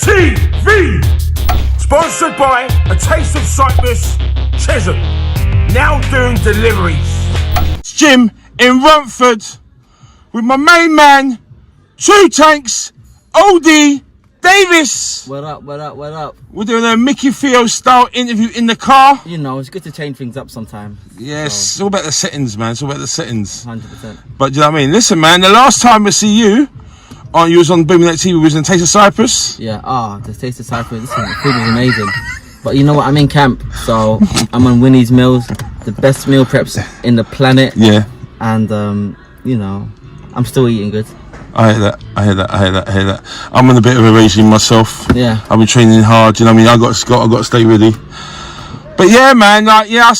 TV. Sponsored by A Taste of Cyprus, Chisholm. Now doing deliveries. It's Jim in Romford with my main man, Two Tanks, OD, Davies. What up, what up, what up? We're doing a Mickey Theo style interview in the car. You know, it's good to change things up sometimes. Yes, so. It's all about the settings, man. It's all about the settings. 100%. But do you know what I mean? Listen, man, the last time I see you, you was on Booming That TV, we was in Taste of Cyprus. Yeah, the Taste of Cyprus, listen, the food was amazing. But you know what, I'm in camp, so I'm on Winnie's Meals, the best meal preps in the planet. Yeah. And, you know, I'm still eating good. I hear that. I'm on a bit of a regime myself. Yeah. I've been training hard, you know what I mean? I got to stay ready. But yeah, man, like, yeah, I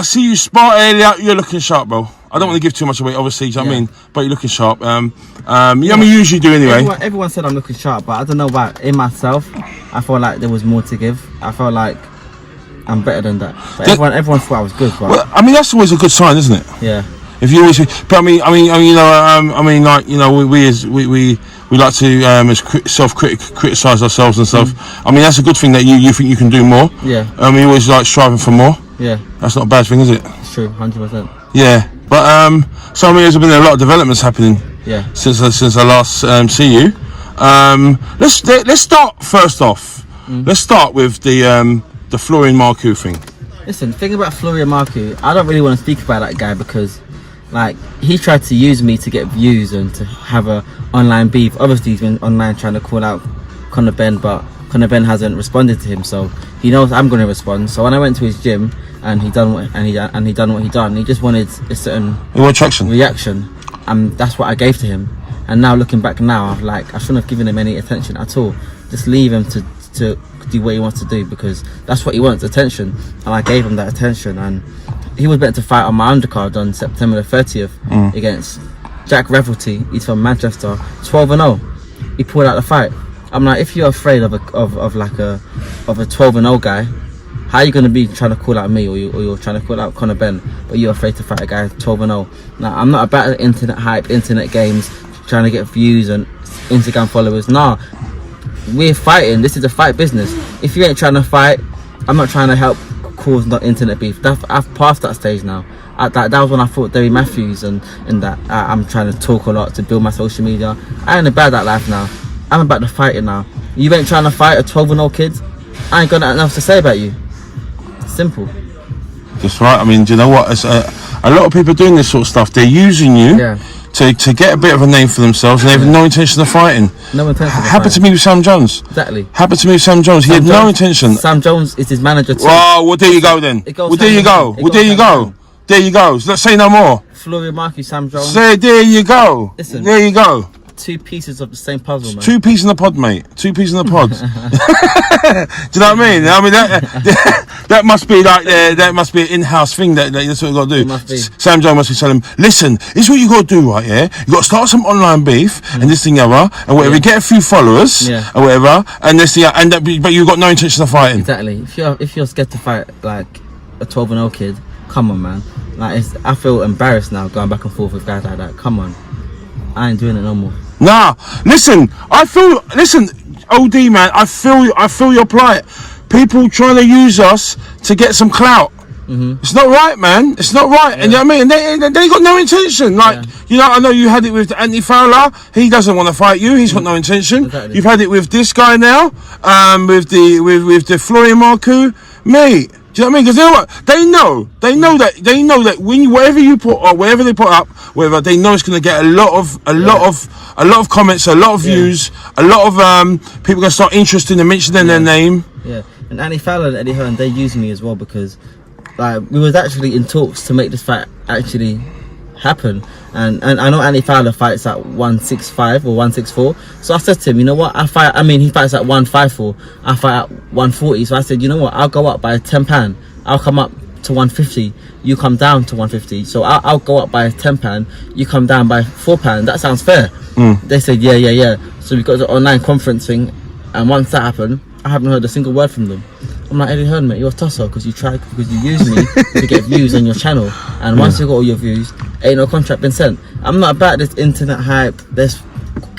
see you spot earlier, you're looking sharp, bro. I don't want to give too much away, obviously, do you know what I mean? But you're looking sharp. Yeah, I mean, you usually do anyway. Everyone said I'm looking sharp, but I don't know about in myself. I felt like there was more to give. I felt like I'm better than that. But everyone thought I was good. But well, I mean, that's always a good sign, isn't it? Yeah. If you always, but I mean, you know, like, you know, we like to criticize ourselves and stuff. I mean, that's a good thing that you think you can do more. Yeah. You always like striving for more. Yeah. That's not a bad thing, is it? It's true, 100%. Yeah. But so I mean, there's been a lot of developments happening. Yeah. Since I last see you. Let's start first off. Let's start with the Florian Marku thing. Listen, the thing about Florian Marku, I don't really want to speak about that guy because, like, he tried to use me to get views and to have a online beef. Obviously, he's been online trying to call out Conor Ben, but Conor Ben hasn't responded to him, so he knows I'm going to respond. So when I went to his gym and he done what he done, he just wanted a certain reaction, and that's what I gave to him. And now looking back now, I shouldn't have given him any attention at all. Just leave him to do what he wants to do, because that's what he wants, attention, and I gave him that attention. And he was meant to fight on my undercard on September the 30th against Jack Revelty. He's from Manchester, 12-0. He pulled out the fight. I'm like, if you're afraid of a 12-0 guy, how are you going to be trying to call out me, or you're trying to call out Conor Ben, but you're afraid to fight a guy 12-0? Now, I'm not about internet hype, internet games, trying to get views and Instagram followers. Nah, we're fighting. This is a fight business. If you ain't trying to fight, I'm not trying to help cause not internet beef. I've passed that stage now. That was when I fought Derry Matthews and that I'm trying to talk a lot to build my social media. I ain't about that life now. I'm about the fighting now. You ain't trying to fight a 12-0 kid, I ain't got nothing else to say about you. Simple. That's right. I mean, do you know what? It's, a lot of people doing this sort of stuff. They're using you to get a bit of a name for themselves, and they have no intention of fighting. No intention. Happened to me with Sam Jones. Exactly. Happened to me with Sam Jones. He had no intention. Sam Jones is his manager too. Oh, well, there you go then. Well, there you go. Well, there you go. There you go. Let's say no more. Florian Marku, Sam Jones. Say, there you go. Listen. There you go. Two pieces of the same puzzle, man. 2 pieces in the pod, mate. 2 pieces in the pod. Do you know what I mean? I mean that must be like that must be an in-house thing that that's what you got to do. Must be. Sam Jones must be telling him, listen, this is what you got to do, right? Yeah, you got to start some online beef and this thing and whatever. Get a few followers and whatever, and this but you got no intention of fighting. Exactly. If you're scared to fight like a 12-0 kid, come on, man. Like I feel embarrassed now going back and forth with guys like that. Come on, I ain't doing it no more. Nah, listen, OD man, I feel your plight. People trying to use us to get some clout. It's not right, man. It's not right. And you know what I mean? And they got no intention. Like, you know, I know you had it with Anthony Fowler. He doesn't want to fight you. He's got no intention. Exactly. You've had it with this guy now, with the Florian Marku, mate. Do you know what I mean? Because you know what? They know that when whatever you put or wherever they put up, whatever, they know it's going to get a lot of comments, a lot of views, a lot of people going to start interested in mentioning their name. Yeah, and Anthony Fowler and Eddie Hearn, they used me as well because like we was actually in talks to make this fight actually happen. And I know Anthony Fowler fights at 165 or 164. So I said to him, you know what? He fights at 154. I fight at 140. So I said, you know what? I'll go up by £10. I'll come up to 150. You come down to 150. So I'll go up by £10. You come down by £4. That sounds fair. They said, yeah. So we got the online conferencing, and once that happened, I haven't heard a single word from them. I'm like, Eddie Hearn, mate, you're a tosser because you used me to get views on your channel, and once you got all your views, ain't no contract been sent. I'm not about this internet hype, this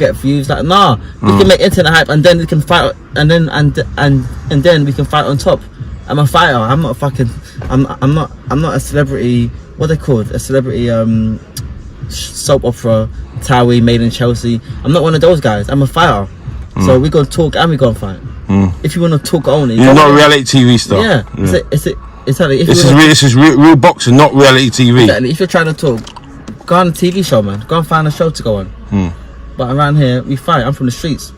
get views. Like, nah, we can make internet hype, and then we can fight, and then we can fight on top. I'm a fighter. I'm not a fucking. I'm not a celebrity. What they called a celebrity soap opera Towie made in Chelsea. I'm not one of those guys. I'm a fighter. So we gonna talk and we gonna fight. If you wanna talk only, you're not a reality TV star. Yeah. Exactly. This is real boxing, not reality TV. Exactly. If you're trying to talk, go on a TV show, man. Go and find a show to go on. But around here, we fight. I'm from the streets.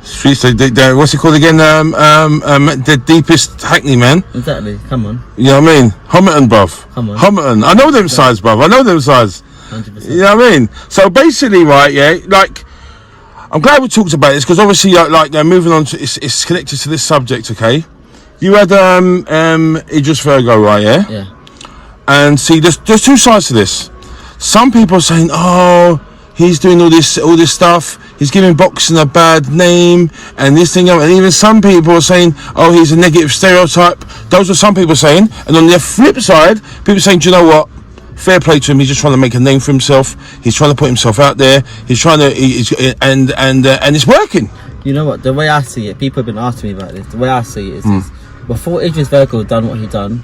Streets, what's it called again? The deepest Hackney, man. Exactly. Come on. You know what I mean? Homerton, bruv. Come on. Homerton. I know them sides, bruv. I know them sides. 100%. You know what I mean? So basically, right, yeah, like, I'm glad we talked about this because obviously, like, moving on to it's connected to this subject, okay? You had Idris Virgo, right? Yeah. Yeah. And see, there's two sides to this. Some people are saying, oh, he's doing all this stuff. He's giving boxing a bad name and this thing, and even some people are saying, oh, he's a negative stereotype. Those are some people saying. And on the flip side, people saying, do you know what? Fair play to him. He's just trying to make a name for himself. He's trying to put himself out there. He's trying to, and it's working. You know what? The way I see it, people have been asking me about this. The way I see it is before Idris Virgo done what he done,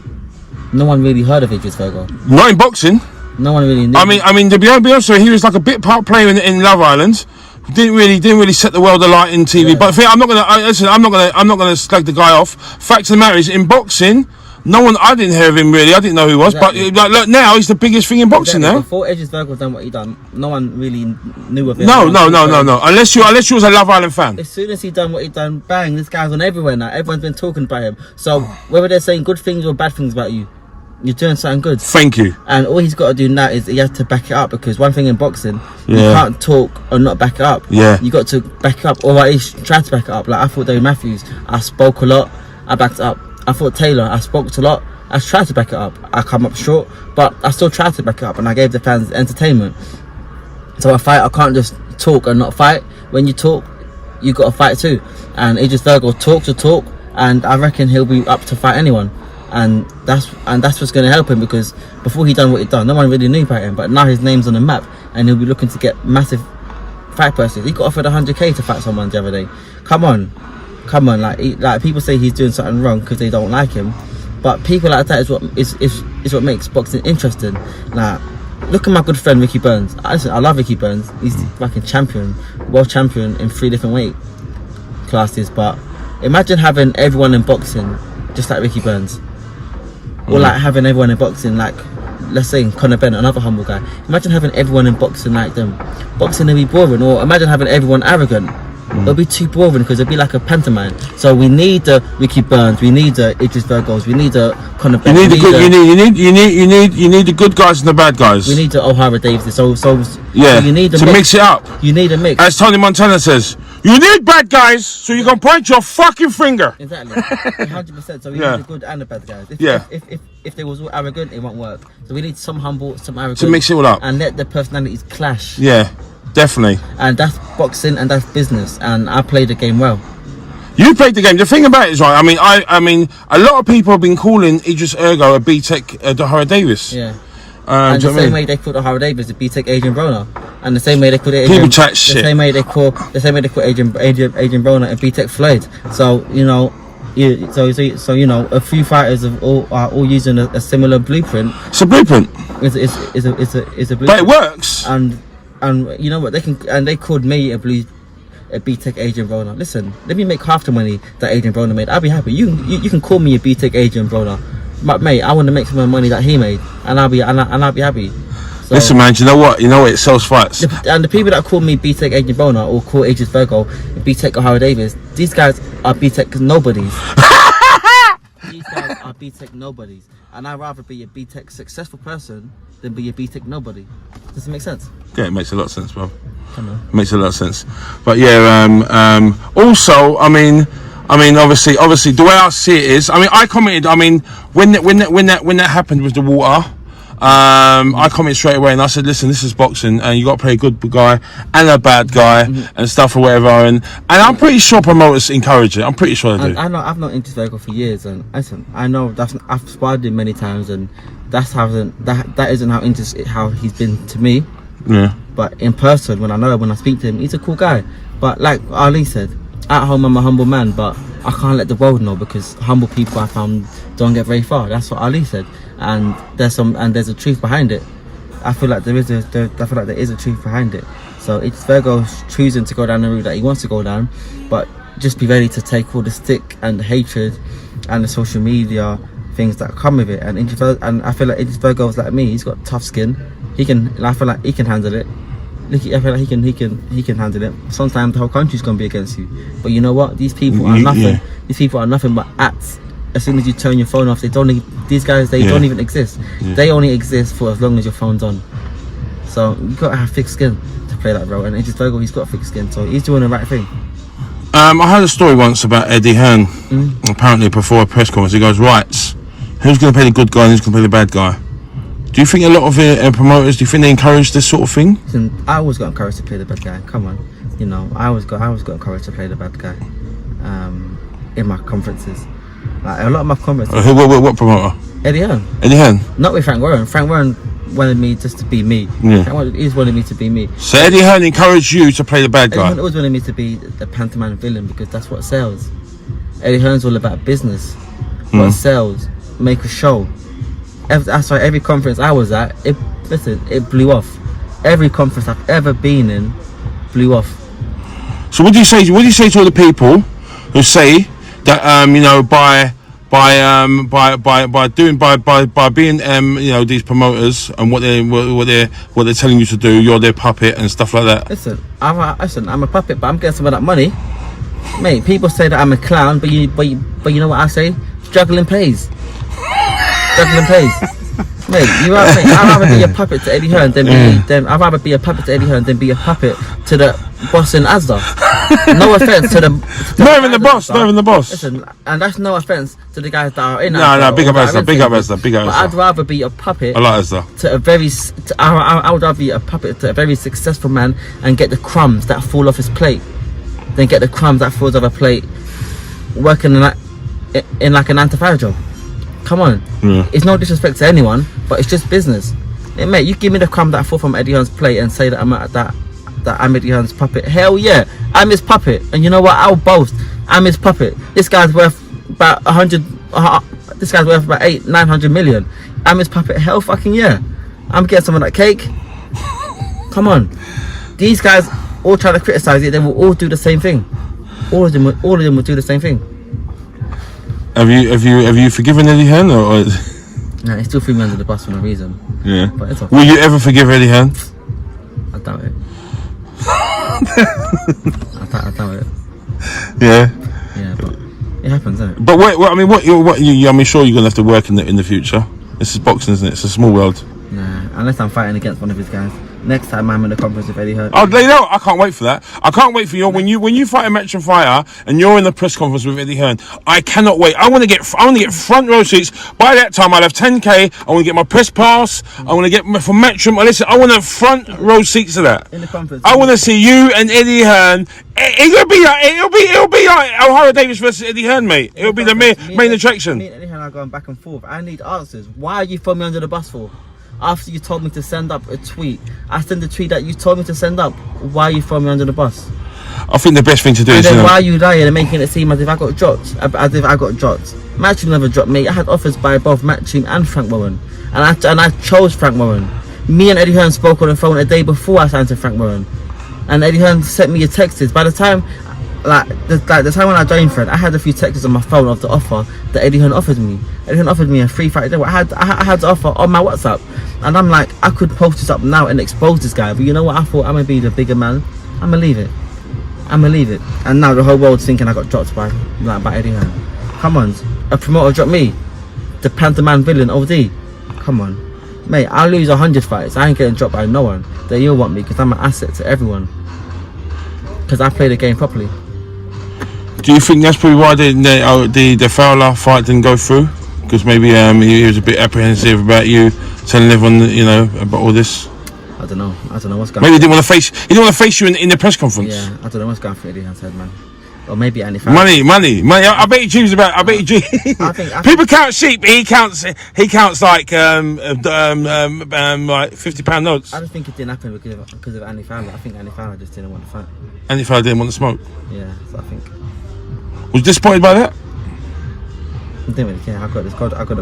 no one really heard of Idris Virgo. Not in boxing. No one really knew. I mean, to be honest with you, he was like a bit part player in Love Island. Didn't really set the world alight in TV. Yeah. But I'm not gonna slag the guy off. Fact of the matter is, in boxing, I didn't hear of him really. I didn't know who he was. Exactly. But like, look, now he's the biggest thing in boxing now. Before Idris Virgo done what he done, no one really knew of him. No. Unless you was a Love Island fan. As soon as he done what he done, bang! This guy's on everywhere now. Everyone's been talking about him. So whether they're saying good things or bad things about you, you're doing something good. Thank you. And all he's got to do now is he has to back it up, because one thing in boxing, you can't talk and not back it up. Yeah. You got to back it up, or at least try to back it up. Like I thought David Matthews, I spoke a lot, I backed it up. I thought Taylor, I spoke a lot, I tried to back it up. I come up short, but I still tried to back it up, and I gave the fans entertainment. So I can't just talk and not fight. When you talk, you got to fight too. And Idris Virgo talk to talk, and I reckon he'll be up to fight anyone. And that's what's going to help him, because before he done what he done, no one really knew about him. But now his name's on the map, and he'll be looking to get massive fight purses. He got offered 100k to fight someone the other day. Come on, like people say he's doing something wrong because they don't like him, but people like that is what makes boxing interesting. Like, look at my good friend Ricky Burns. I love Ricky Burns. He's fucking champion, world champion in 3 different weight classes. But imagine having everyone in boxing just like Ricky Burns. Or like having everyone in boxing, like, let's say Conor Bennett, another humble guy. Imagine having everyone in boxing like them. Boxing will be boring. Or imagine having everyone arrogant. It'll be too boring, because it'll be like a pantomime. So we need the Ricky Burns, we need the Idris Virgos, we need the Conor Bennett. You need the good guys and the bad guys. We need the Ohara Davies. So you need to mix it up. You need a mix. As Tony Montana says, you need bad guys so you can point your fucking finger. Exactly, 100%. So we need the good and the bad guys. If they was all arrogant, it won't work. So we need some humble, some arrogant, to mix it all up and let the personalities clash. Yeah, definitely. And that's boxing and that's business. And I played the game well. You played the game. The thing about it is, right, I mean, a lot of people have been calling Idris Virgo a B-Tech Ohara Davies. Yeah. And the same way they called Ohara Davies a B-Tech Adrian Broner, and the same way they called it people chat shit. The same way they call Adrian Broner a B-Tech Floyd. So you know, so you know, a few fighters are all using a similar blueprint. It's a blueprint. It's a blueprint. But it works. And you know what, they called me a B-Tech Adrian Broner. Listen, let me make half the money that Adrian Broner made. I'll be happy. You can call me a B-Tech Adrian Broner, but mate, I want to make some of the money that he made, and I'll be happy. So, listen, man, you know what? It sells fights. And the people that call me B-Tech Adrian Broner or call Idris Virgo B-Tech Ohara Davies, these guys are B-Tech nobodies. These guys are B-Tech nobodies, and I'd rather be a B-Tech successful person than be a B-Tech nobody. Does it make sense? Yeah, it makes a lot of sense, bro. It makes a lot of sense. But yeah, also, I mean, obviously, the way I see it is, I commented. When that happened with the water, I commented straight away, and I said, listen, this is boxing, and you got to play a good guy and a bad guy and stuff or whatever. And I'm pretty sure promoters encourage it. I'm pretty sure they do. I've known Idris Virgo for years, and listen, I know I've sparred him many times, and that isn't how he's been to me. Yeah. but in person, when I speak to him, he's a cool guy. But like Ali said, at home I'm a humble man, but I can't let the world know, because humble people I found don't get very far. That's what Ali said, and there's a truth behind it. I feel like there is a truth behind it. So it's Virgo's choosing to go down the route that he wants to go down, but just be ready to take all the stick and the hatred and the social media things that come with it. And I feel like Idris Virgo's like me. He's got tough skin. I feel like he can handle it. I feel like he can handle it. Sometimes the whole country's gonna be against you, but you know what? These people are nothing. Yeah. These people are nothing but acts. As soon as you turn your phone off, these guys don't even exist. Yeah. They only exist for as long as your phone's on. So you gotta have thick skin to play that role. And Idris Virgo, he's got thick skin, so he's doing the right thing. I heard a story once about Eddie Hearn. Apparently, before a press conference, he goes, "Right, who's going to play the good guy and who's going to play the bad guy?" Do you think a lot of promoters, do you think they encourage this sort of thing? Listen, I always got encouraged to play the bad guy. Come on, you know, I always got encouraged to play the bad guy in my conferences. Like a lot of my conferences. What promoter? Eddie Hearn. Eddie Hearn. Not with Frank Warren. Frank Warren wanted me just to be me. Yeah. He's wanted me to be me. So Eddie Hearn encouraged you to play the bad guy? Eddie Hearn always wanted me to be the pantomime villain, because that's what sells. Eddie Hearn's all about business. What sells, make a show. That's why every conference I was at, it blew off. Every conference I've ever been in blew off. So what do you say to all the people who say that you know, by being you know, these promoters and what they're telling you to do, you're their puppet and stuff like that? Listen, I'm a puppet, but I'm getting some of that money, mate. People say that I'm a clown, but you know what I say? Struggling pays. Struggling pays. Mate, you know what I'm saying? I'd rather be a puppet to Eddie Hearn I'd rather be a puppet to Eddie Hearn than be a puppet to the boss in Asda. No offense to the not even the boss. Listen, and that's no offense to the guys that are in Asda. No, big up Asda. But I'd rather be a puppet. I like Asda. I would rather be a puppet to a very successful man and get the crumbs that fall off his plate than get the crumbs that falls off a plate working in like a 9-to-5 job. Come on. Yeah. It's no disrespect to anyone, but it's just business. Hey, mate, you give me the crumb that fall from Eddie Hearn's plate and say that I'm Eddie Hearn's puppet. Hell yeah, I'm his puppet. And you know what? I'll boast. I'm his puppet. This guy's worth about 100. This guy's worth about 800-900 million. I'm his puppet. Hell fucking yeah. I'm getting some of that cake. Come on. These guys all try to criticize it. They will all do the same thing. All of them will do the same thing. Have you forgiven Eddie Hearn or? Nah, he still threw me under the bus for no reason. Yeah. But it's okay. Will you ever forgive Eddie Hearn? I doubt it. I doubt it. Yeah. Yeah, but it happens, isn't it? But I'm sure you're gonna have to work in the future. This is boxing, isn't it? It's a small world. Nah, unless I'm fighting against one of his guys. Next time I'm in the conference with Eddie Hearn. Oh, you know, I can't wait for that. I can't wait for you when you fight a match of fire and you're in the press conference with Eddie Hearn. I cannot wait. I want to get front row seats. By that time, I'll have 10k. I want to get my press pass. I want to get from Matchroom. Listen, I want to have front row seats to that. In the conference. I want to see you and Eddie Hearn. It'll be like Ohara Davies versus Eddie Hearn, mate. It'll be the main attraction. Me and Eddie Hearn are going back and forth. I need answers. Why are you throwing me under the bus for? After you told me to send up a tweet, I sent the tweet that you told me to send up. Why are you throwing me under the bus? I think the best thing to do is, why are you lying and making it seem as if I got dropped? As if I got dropped. Matchroom never dropped me. I had offers by both Matchroom and Frank Warren, and I chose Frank Warren. Me and Eddie Hearn spoke on the phone a day before I signed to Frank Warren, and Eddie Hearn sent me a text. By the time, the time when I joined Fred, I had a few texts on my phone of the offer that Eddie Hearn offered me. Eddie Hearn offered me a free fight. I had the offer on my WhatsApp, and I'm like, I could post this up now and expose this guy, but you know what? I thought I'm gonna be the bigger man. I'm gonna leave it. And now the whole world's thinking I got dropped by Eddie Hearn. Come on, a promoter dropped me, the pantomime villain OD. Come on, mate. I'll lose 100 fights. I ain't getting dropped by no one. They all want me because I'm an asset to everyone. Because I play the game properly. Do you think that's probably why the Fowler fight didn't go through? Because maybe he was a bit apprehensive about you telling everyone, you know, about all this. I don't know what's going. Maybe he didn't want to face you in the press conference. Yeah, I don't know what's going through Eddie Hearn's head, man. Or maybe Andy Farrell. Money. I bet he dreams about. I bet he dreams. I think People count sheep. He counts like £50 notes. I just think it didn't happen because of Andy Farrell. I think Andy Farrell just didn't want to fight. Andy Farrell didn't want to smoke. Yeah, so I think. Was you disappointed by that? I didn't really care. I got the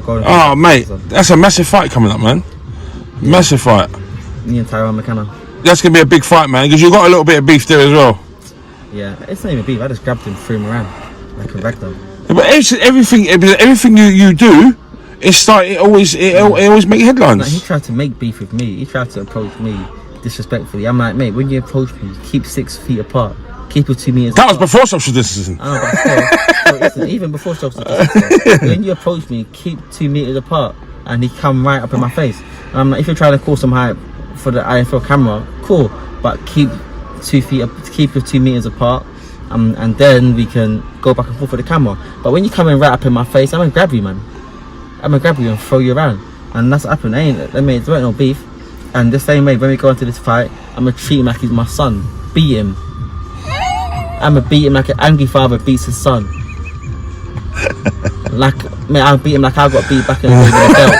gold. Oh mate, that's a massive fight coming up, man. Yeah. Massive fight. Me and Tyrone McKenna. That's gonna be a big fight, man, because you got a little bit of beef there as well. Yeah, it's not even beef. I just grabbed him, threw him around like a ragdoll. Yeah, but everything you do, it always make headlines. Like, he tried to make beef with me. He tried to approach me disrespectfully. I'm like, mate, when you approach me, keep 6 feet apart. Keep it 2 meters. That was before social distancing. I know, but still, listen, even before social distancing, when you approach me, keep 2 meters apart, and he come right up in my face. And I'm like, if you're trying to call some hype for the IFL camera, cool, but keep 2 feet, keep your 2 meters apart, and then we can go back and forth for the camera. But when you come in right up in my face, I'm gonna grab you, man. I'm gonna grab you and throw you around, and that's what happened. There ain't no beef. And the same way, when we go into this fight, I'm gonna treat him like he's my son, beat him. I'm gonna beat him like an angry father beats his son. I'll beat him like I got beat back in the belt.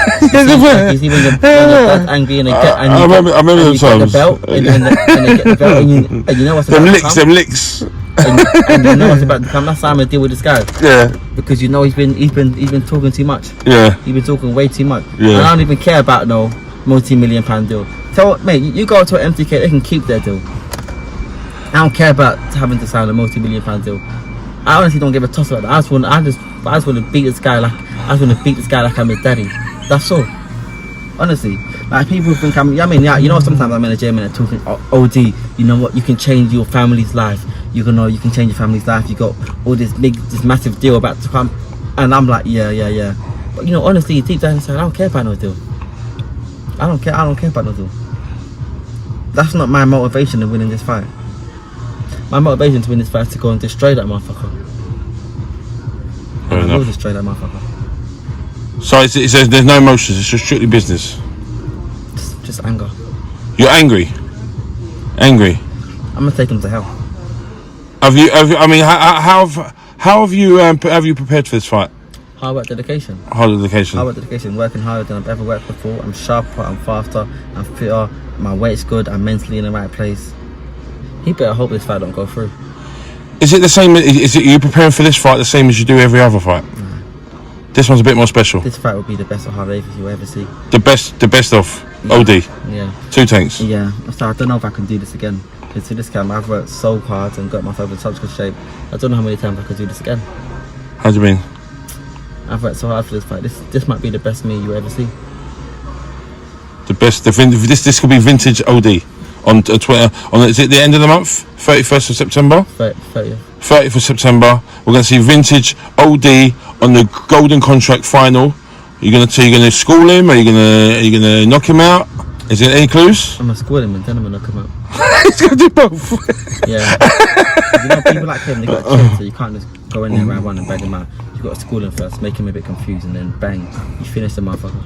You see when your dad's angry and they get and you remember get the belt and they get the belt and you know what's about to come. Them licks. And you know what's about to come. That's how I'm gonna deal with this guy. Yeah. Because you know he's been talking too much. Yeah. He's been talking way too much. Yeah. And I don't even care about no multi-million-pound deal. So mate, you go to an MTK, they can keep their deal. I don't care about having to sign a multi-million-pound deal. I honestly don't give a toss about that. I just want to beat this guy like I'm his daddy. That's all. Honestly, like people think you know, sometimes I'm in the gym and they're talking OD. You know what? You can change your family's life. You can change your family's life. You got all this massive deal about to come, and I'm like, yeah. But you know, honestly, deep down inside, I don't care about no deal. I don't care about no deal. That's not my motivation in winning this fight. My motivation to win this fight is to go and destroy that motherfucker. I will destroy that motherfucker. So it says there's no emotions, it's just strictly business. Just anger. You're angry? Angry? I'm gonna take him to hell. How have you prepared for this fight? Hard work, dedication. Hard work, dedication. Working harder than I've ever worked before. I'm sharper, I'm faster, I'm fitter, my weight's good, I'm mentally in the right place. He better hope this fight don't go through. Is it the same? Is it you preparing for this fight the same as you do every other fight? No. This one's a bit more special. This fight will be the best of Ohara you'll ever see. The best of OD. Yeah. 2 tanks. Yeah. So I don't know if I can do this again. Because to this camera, I've worked so hard and got myself in such good shape. I don't know how many times I could do this again. How do you mean? I've worked so hard for this fight. This might be the best me you ever see. The best. This could be vintage OD. On Twitter, is it the end of the month? 31st of September? 30th of September. We're going to see vintage OD on the golden contract final. You're going to school him? Are you going to knock him out? Is there any clues? I'm going to school him and then I'm going to knock him out. He's going to do both. Yeah. You know, people like him, they got a chin, so you can't just go in there round one and bang him out. You've got to school him first, make him a bit confused, and then bang, you finish the motherfucker.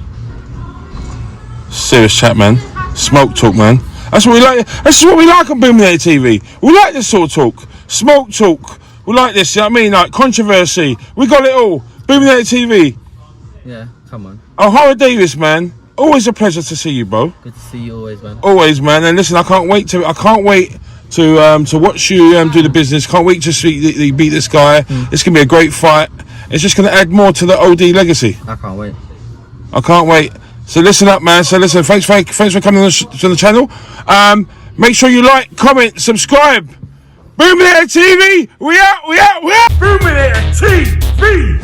Serious chat, man. Smoke talk, man. That's what we like. This is what we like on Booming TV. We like this sort of talk. Smoke talk. We like this, you know what I mean? Like controversy. We got it all. Booming TV. Yeah, come on. Ohara Davies, man. Always a pleasure to see you, bro. Good to see you always, man. Always, man. And listen, I can't wait to watch you do the business. Can't wait to see beat this guy. It's gonna be a great fight. It's just gonna add more to the OD legacy. I can't wait. I can't wait. So listen up, man. So listen, thanks for coming on to the channel. Make sure you like, comment, subscribe. Booming TV. We out. Booming TV.